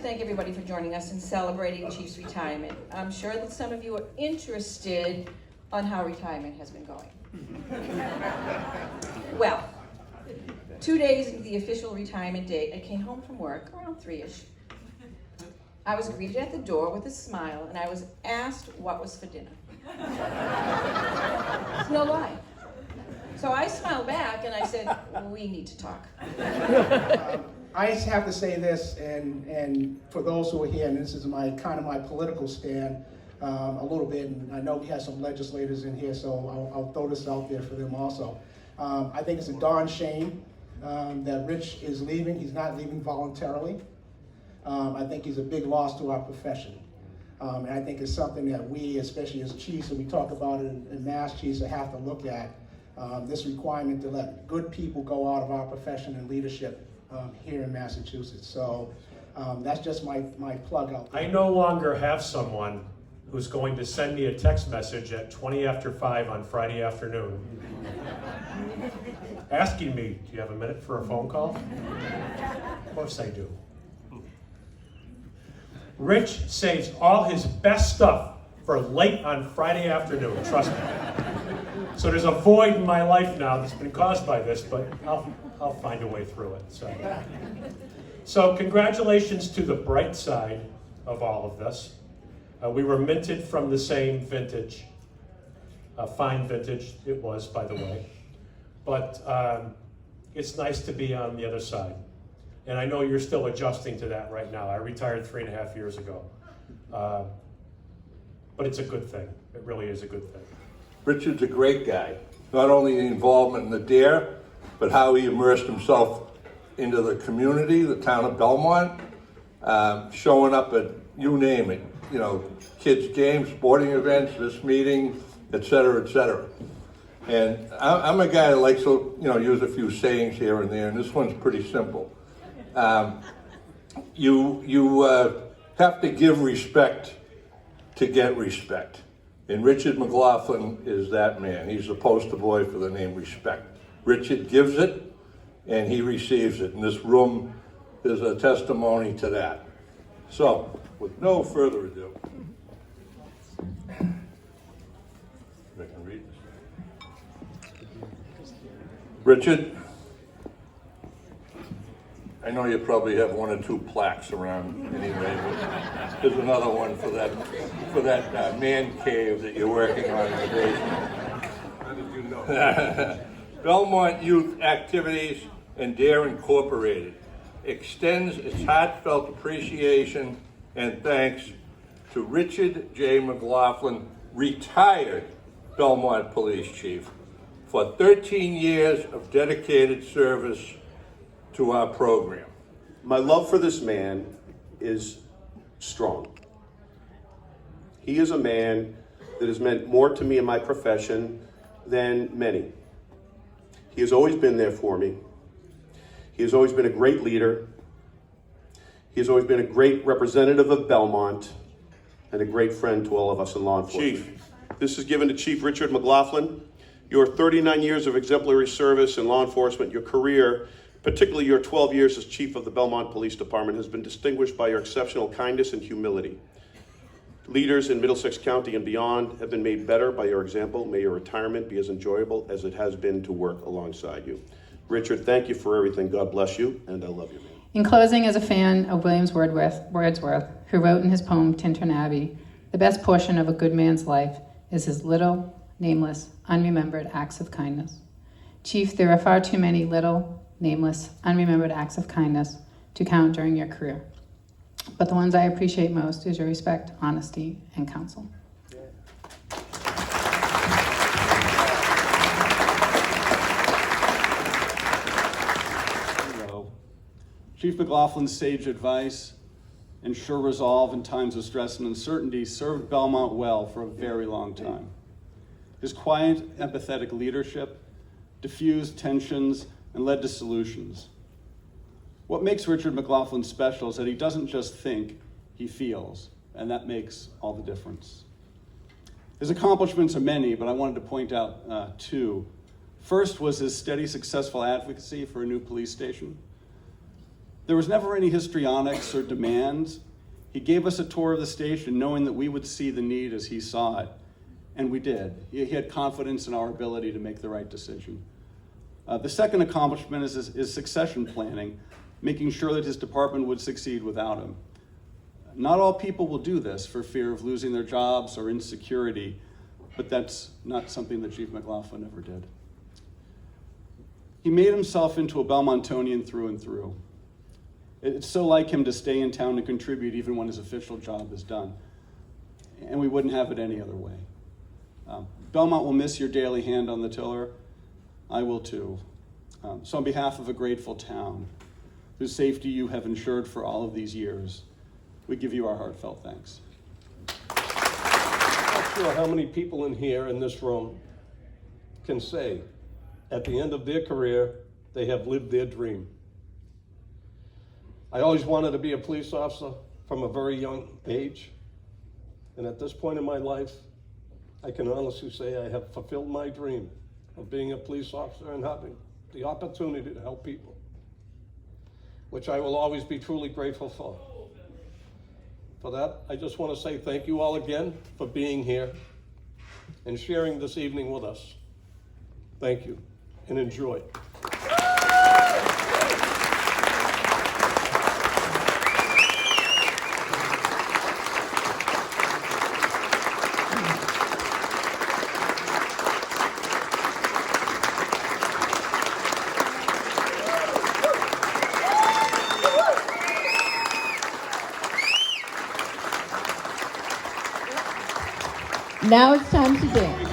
thank everybody for joining us in celebrating Chief's retirement. I'm sure that some of you are interested on how retirement has been going. Well, 2 days into the official retirement date, I came home from work around 3-ish. I was greeted at the door with a smile, and I was asked what was for dinner. It's no lie. So I smiled back and I said, we need to talk. I just have to say this, and for those who are here, and this is my political stand a little bit, and I know we have some legislators in here, so I'll throw this out there for them also. I think it's a darn shame that Rich is leaving. He's not leaving voluntarily. I think he's a big loss to our profession. And I think it's something that we, especially as chiefs, and we talk about it in mass chiefs, have to look at. This requirement to let good people go out of our profession and leadership here in Massachusetts. So that's just my plug out there. I no longer have someone who's going to send me a text message at 20 after 5 on Friday afternoon asking me, do you have a minute for a phone call? Of course I do. Rich saves all his best stuff for late on Friday afternoon, trust me. So there's a void in my life now that's been caused by this, but I'll find a way through it. So congratulations to the bright side of all of this. We were minted from the same vintage, a fine vintage it was, by the way. But it's nice to be on the other side. And I know you're still adjusting to that right now. I retired 3.5 years ago. But it's a good thing. It really is a good thing. Richard's a great guy. Not only the involvement in the DARE, but how he immersed himself into the community, the town of Belmont, showing up at, you name it, you know, kids' games, sporting events, this meeting, et cetera, et cetera. And I'm a guy that likes to, you know, use a few sayings here and there, and this one's pretty simple. You have to give respect to get respect. And Richard McLaughlin is that man. He's the poster boy for the name respect. Richard gives it, and he receives it. And this room is a testimony to that. So, with no further ado, I can read this. Richard, I know you probably have 1 or 2 plaques around anyway, but there's another one for that man cave that you're working on in the basement. How did you know? Belmont Youth Activities and DARE Incorporated extends its heartfelt appreciation and thanks to Richard J. McLaughlin, retired Belmont Police Chief, for 13 years of dedicated service to our program. My love for this man is strong. He is a man that has meant more to me in my profession than many. He has always been there for me. He has always been a great leader. He has always been a great representative of Belmont and a great friend to all of us in law enforcement. Chief, this is given to Chief Richard McLaughlin. Your 39 years of exemplary service in law enforcement, your career, particularly your 12 years as Chief of the Belmont Police Department, has been distinguished by your exceptional kindness and humility. Leaders in Middlesex County and beyond have been made better by your example. May your retirement be as enjoyable as it has been to work alongside you. Richard, thank you for everything. God bless you, and I love you, man. In closing, as a fan of William Wordsworth, who wrote in his poem Tintern Abbey, the best portion of a good man's life is his little, nameless, unremembered acts of kindness. Chief, there are far too many little, nameless, unremembered acts of kindness to count during your career. But the ones I appreciate most is your respect, honesty, and counsel. Chief McLaughlin's sage advice and sure resolve in times of stress and uncertainty served Belmont well for a very long time. His quiet, empathetic leadership diffused tensions and led to solutions. What makes Richard McLaughlin special is that he doesn't just think, he feels, and that makes all the difference. His accomplishments are many, but I wanted to point out 2. First was his steady, successful advocacy for a new police station. There was never any histrionics or demands. He gave us a tour of the station knowing that we would see the need as he saw it, and we did. He had confidence in our ability to make the right decision. The second accomplishment is succession planning, making sure that his department would succeed without him. Not all people will do this for fear of losing their jobs or insecurity, but that's not something that Chief McLaughlin ever did. He made himself into a Belmontonian through and through. It's so like him to stay in town and contribute even when his official job is done. And we wouldn't have it any other way. Belmont will miss your daily hand on the tiller. I will too. So on behalf of a grateful town, whose safety you have ensured for all of these years, we give you our heartfelt thanks. I'm not sure how many people in here in this room can say at the end of their career, they have lived their dream. I always wanted to be a police officer from a very young age. And at this point in my life, I can honestly say I have fulfilled my dream of being a police officer and having the opportunity to help people, which I will always be truly grateful for. For that, I just want to say thank you all again for being here and sharing this evening with us. Thank you, and enjoy. Now it's time to dance.